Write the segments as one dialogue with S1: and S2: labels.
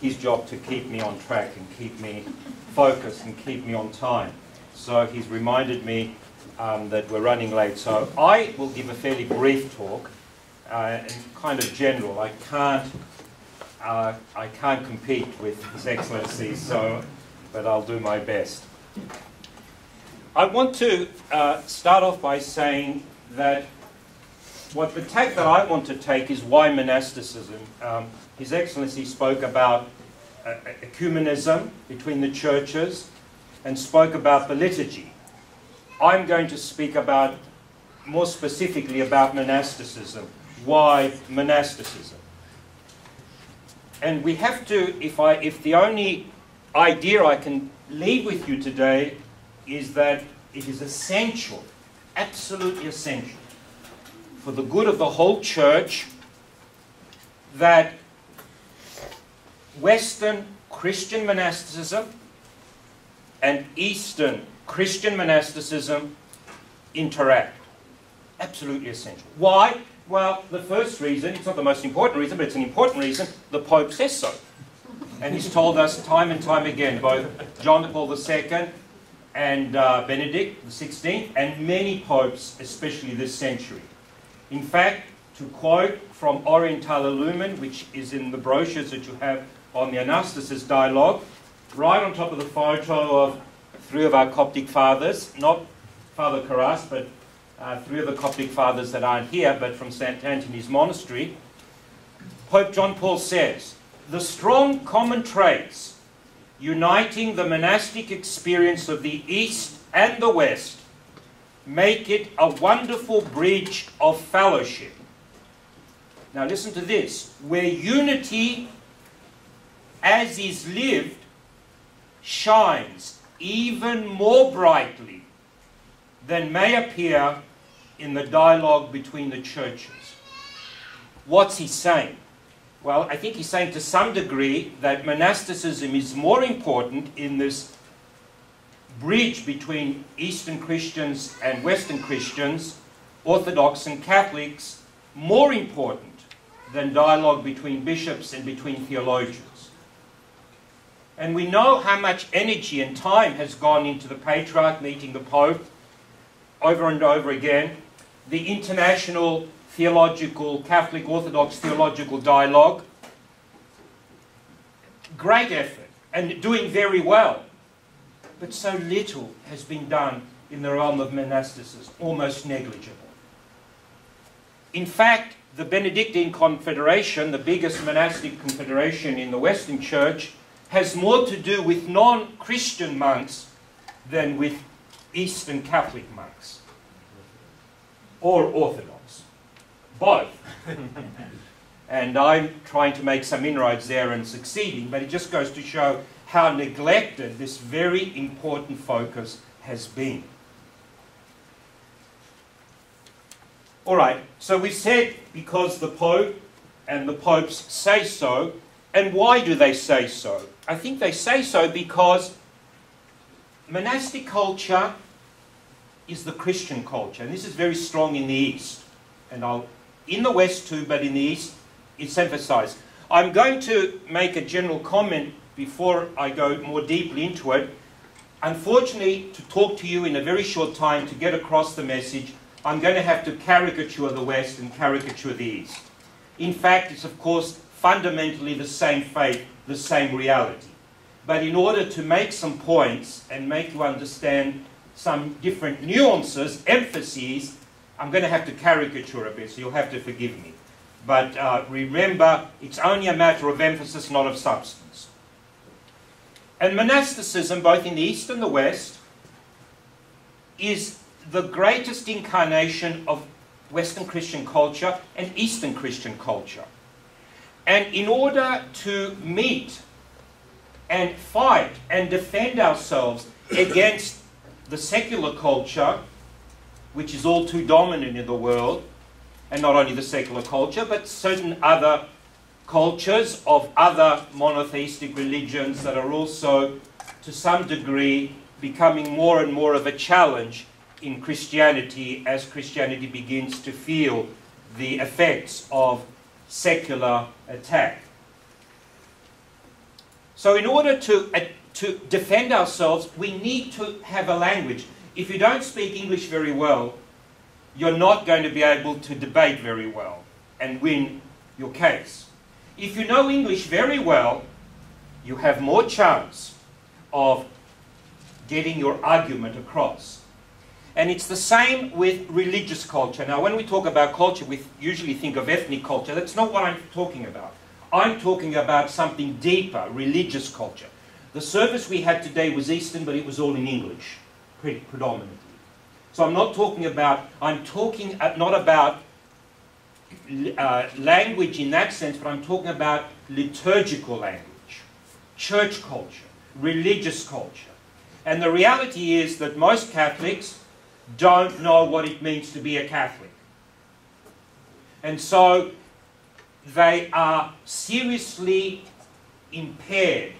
S1: his job to keep me on track and keep me focused and keep me on time. So he's reminded me that we're running late. So I will give a fairly brief talk, and kind of general. I can't compete with His Excellency, but I'll do my best. I want to start off by saying that the tack that I want to take is why monasticism. His Excellency spoke about ecumenism between the churches and spoke about the liturgy. I'm going to speak more specifically about monasticism. Why monasticism? And we have to, if the only idea I can leave with you today is that it is essential, absolutely essential, for the good of the whole church, that Western Christian monasticism and Eastern Christian monasticism interact. Absolutely essential. Why? Well, the first reason, it's not the most important reason, but it's an important reason, the Pope says so. And he's told us time and time again, both John Paul II and Benedict XVI, and many popes, especially this century. In fact, to quote from Orientale Lumen, which is in the brochures that you have on the Anastasis dialogue, right on top of the photo of 3 of our Coptic fathers, not Father Carras, but 3 of the Coptic fathers that aren't here, but from St. Antony's Monastery, Pope John Paul says, "The strong common traits uniting the monastic experience of the East and the West make it a wonderful bridge of fellowship." Now listen to this, where unity as is lived shines even more brightly than may appear in the dialogue between the churches. What's he saying? Well, I think he's saying to some degree that monasticism is more important in this bridge between Eastern Christians and Western Christians, Orthodox and Catholics, more important than dialogue between bishops and between theologians. And we know how much energy and time has gone into the Patriarch meeting the Pope over and over again, the international theological, Catholic Orthodox theological dialogue. Great effort, and doing very well. But so little has been done in the realm of monasticism, almost negligible. In fact, the Benedictine Confederation, the biggest monastic confederation in the Western Church, has more to do with non-Christian monks than with Eastern Catholic monks. Or Orthodox. Both. And I'm trying to make some inroads there and succeeding, but it just goes to show how neglected this very important focus has been. All right, so we said because the Pope and the popes say so, and why do they say so? I think they say so because monastic culture is the Christian culture, and this is very strong in the East, and in the West too, but in the East it's emphasized. I'm going to make a general comment before I go more deeply into it. Unfortunately, to talk to you in a very short time, to get across the message, I'm going to have to caricature the West and caricature the East. In fact, it's of course fundamentally the same faith, the same reality. But in order to make some points and make you understand some different nuances, emphases, I'm going to have to caricature a bit, so you'll have to forgive me. But remember, it's only a matter of emphasis, not of substance. And monasticism, both in the East and the West, is the greatest incarnation of Western Christian culture and Eastern Christian culture. And in order to meet and fight and defend ourselves against the secular culture, which is all too dominant in the world, and not only the secular culture, but certain other cultures of other monotheistic religions that are also, to some degree, becoming more and more of a challenge in Christianity as Christianity begins to feel the effects of secular attack. So in order to defend ourselves, we need to have a language. If you don't speak English very well, you're not going to be able to debate very well and win your case. If you know English very well, you have more chance of getting your argument across. And it's the same with religious culture. Now, when we talk about culture, we usually think of ethnic culture. That's not what I'm talking about. I'm talking about something deeper, religious culture. The service we had today was Eastern, but it was all in English, predominantly. So I'm talking not about language in that sense, but I'm talking about liturgical language, church culture, religious culture. And the reality is that most Catholics don't know what it means to be a Catholic. And so they are seriously impaired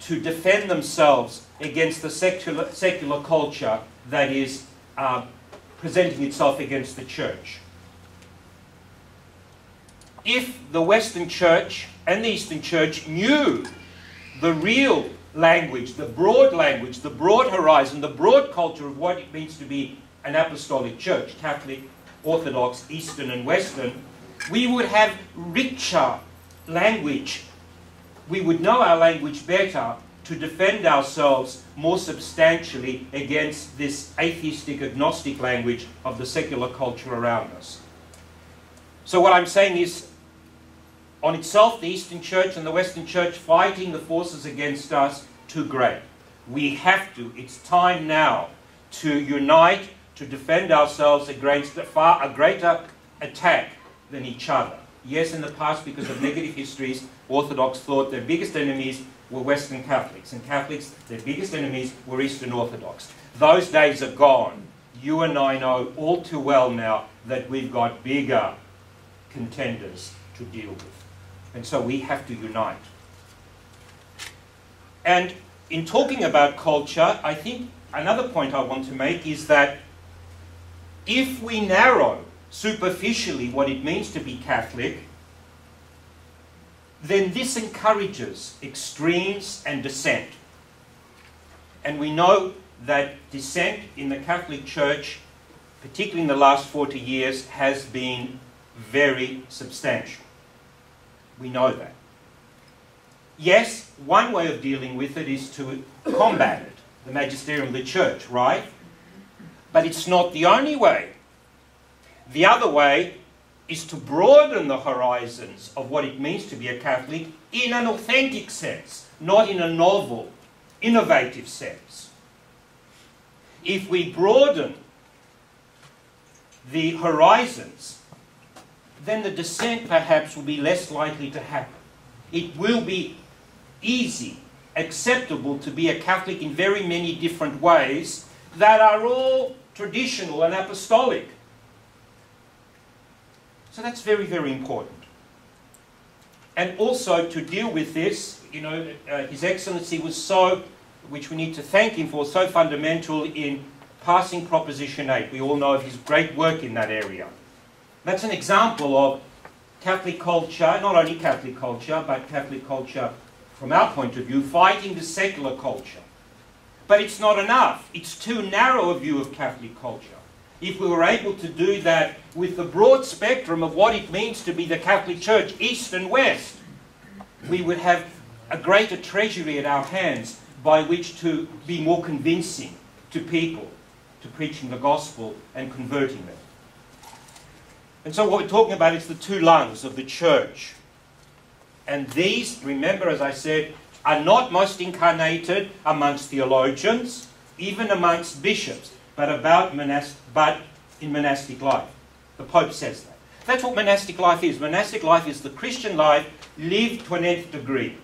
S1: to defend themselves against the secular culture that is presenting itself against the church. If the Western Church and the Eastern Church knew the real language, the broad horizon, the broad culture of what it means to be an apostolic church, Catholic, Orthodox, Eastern and Western, we would have richer language. We would know our language better to defend ourselves more substantially against this atheistic, agnostic language of the secular culture around us. So what I'm saying is, on itself, the Eastern Church and the Western Church fighting the forces against us, too great. We have to, it's time now to unite, to defend ourselves against a greater attack than each other. Yes, in the past, because of negative histories, Orthodox thought their biggest enemies were Western Catholics, and Catholics, their biggest enemies were Eastern Orthodox. Those days are gone. You and I know all too well now that we've got bigger contenders to deal with. And so we have to unite. And in talking about culture, I think another point I want to make is that if we narrow superficially what it means to be Catholic, then this encourages extremes and dissent. And we know that dissent in the Catholic Church, particularly in the last 40 years, has been very substantial. We know that. Yes, one way of dealing with it is to combat it, the magisterium of the Church, right? But it's not the only way. The other way is to broaden the horizons of what it means to be a Catholic in an authentic sense, not in a novel, innovative sense. If we broaden the horizons, then the dissent perhaps will be less likely to happen. It will be easy, acceptable to be a Catholic in very many different ways that are all traditional and apostolic. So that's very, very important. And also to deal with this, you know, His Excellency was so, which we need to thank him for, so fundamental in passing Proposition 8. We all know of his great work in that area. That's an example of Catholic culture, not only Catholic culture, but Catholic culture from our point of view, fighting the secular culture. But it's not enough. It's too narrow a view of Catholic culture. If we were able to do that with the broad spectrum of what it means to be the Catholic Church, East and West, we would have a greater treasury at our hands by which to be more convincing to people, to preaching the gospel and converting them. And so what we're talking about is the two lungs of the church. And these, remember, as I said, are not most incarnated amongst theologians, even amongst bishops, but in monastic life. The Pope says that. That's what monastic life is. Monastic life is the Christian life lived to an nth degree.